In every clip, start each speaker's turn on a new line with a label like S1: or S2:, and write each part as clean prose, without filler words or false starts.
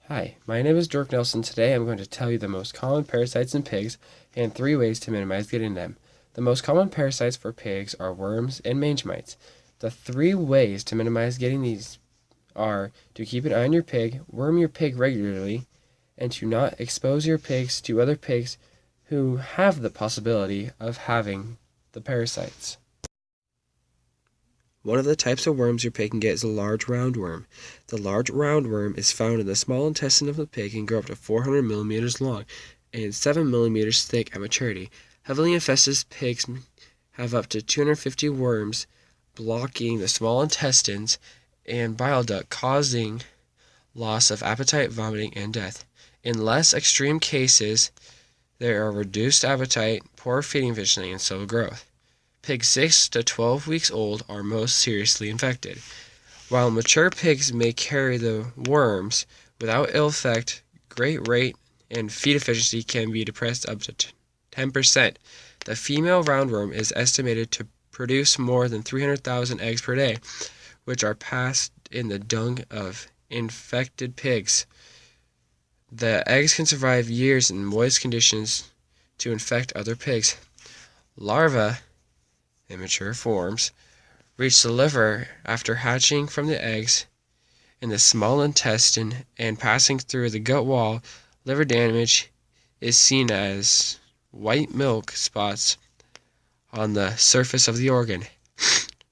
S1: Hi, my name is Dirk Nelson. Today I'm going to tell you the most common parasites in pigs and 3 ways to minimize getting them. The most common parasites for pigs are worms and mange mites. The 3 ways to minimize getting these are to keep an eye on your pig, worm your pig regularly, and to not expose your pigs to other pigs who have the possibility of having the parasites. One of the types of worms your pig can get is a large roundworm. The large roundworm is found in the small intestine of the pig and grow up to 400 millimeters long and 7 millimeters thick at maturity. Heavily infested pigs have up to 250 worms blocking the small intestines and bile duct, causing loss of appetite, vomiting, and death. In less extreme cases, there are reduced appetite, poor feeding efficiency, and slow growth. Pigs 6 to 12 weeks old are most seriously infected. While mature pigs may carry the worms without ill effect, great rate and feed efficiency can be depressed up to 10%. The female roundworm is estimated to produce more than 300,000 eggs per day, which are passed in the dung of infected pigs. The eggs can survive years in moist conditions to infect other pigs. Larvae, immature forms, reach the liver after hatching from the eggs in the small intestine and passing through the gut wall. Liver damage is seen as white milk spots on the surface of the organ.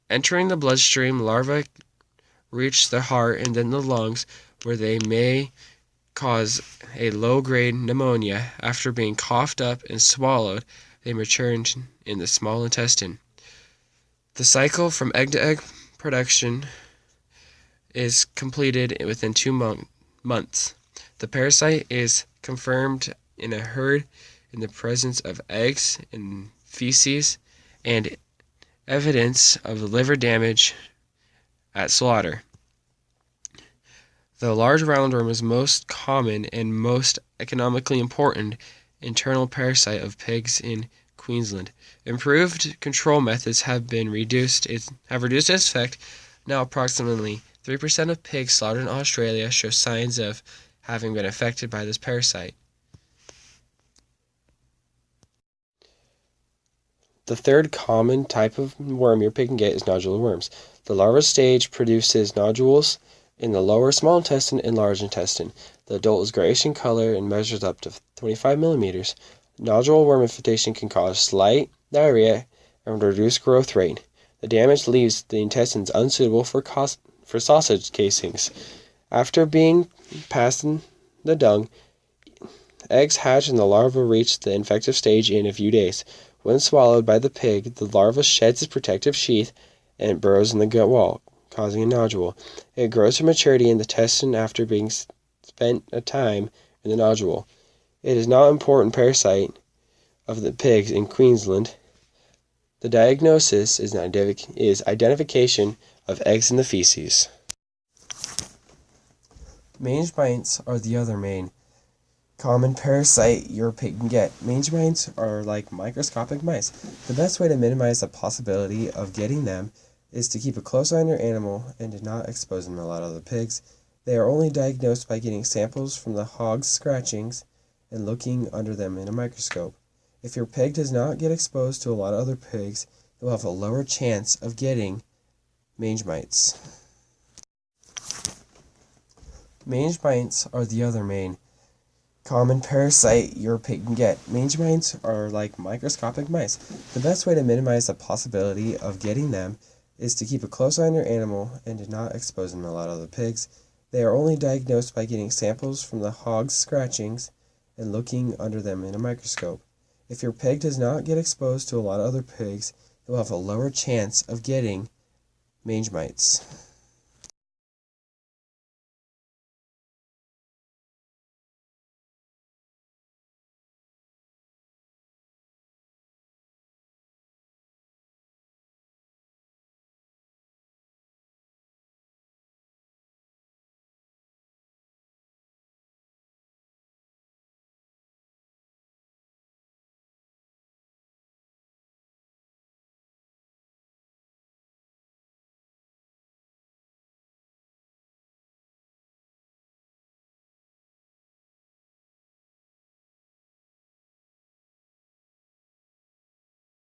S1: Entering the bloodstream, larvae reach the heart and then the lungs, where they may cause a low-grade pneumonia. After being coughed up and swallowed, they mature in the small intestine. The cycle from egg to egg production is completed within 2 months. The parasite is confirmed in a herd in the presence of eggs and feces and evidence of liver damage at slaughter. The large roundworm is most common and most economically important internal parasite of pigs in Queensland. Improved control methods have reduced its effect. Now approximately 3% of pigs slaughtered in Australia show signs of having been affected by this parasite. The third common type of worm your pig can get is nodular worms. The larva stage produces nodules in the lower small intestine and large intestine. The adult is grayish in color and measures up to 25 millimeters. Nodule worm infestation can cause slight diarrhea and reduced growth rate. The damage leaves the intestines unsuitable for sausage casings. After being passed in the dung, eggs hatch and the larva reach the infective stage in a few days. When swallowed by the pig, the larva sheds its protective sheath and burrows in the gut wall, causing a nodule. It grows to maturity in the intestine after being spent a time in the nodule. It is not an important parasite of the pigs in Queensland. The diagnosis is identification of eggs in the feces. Mange mites are the other main common parasite your pig can get. Mange mites are like microscopic mice. The best way to minimize the possibility of getting them is to keep a close eye on your animal and to not expose them to a lot of other pigs. They are only diagnosed by getting samples from the hog's scratchings and looking under them in a microscope. If your pig does not get exposed to a lot of other pigs, it will have a lower chance of getting mange mites. Mange mites are the other main common parasite your pig can get. Mange mites are like microscopic mice. The best way to minimize the possibility of getting them is to keep a close eye on your animal and to not expose them to a lot of other pigs. They are only diagnosed by getting samples from the hog's scratchings and looking under them in a microscope. If your pig does not get exposed to a lot of other pigs, it will have a lower chance of getting mange mites.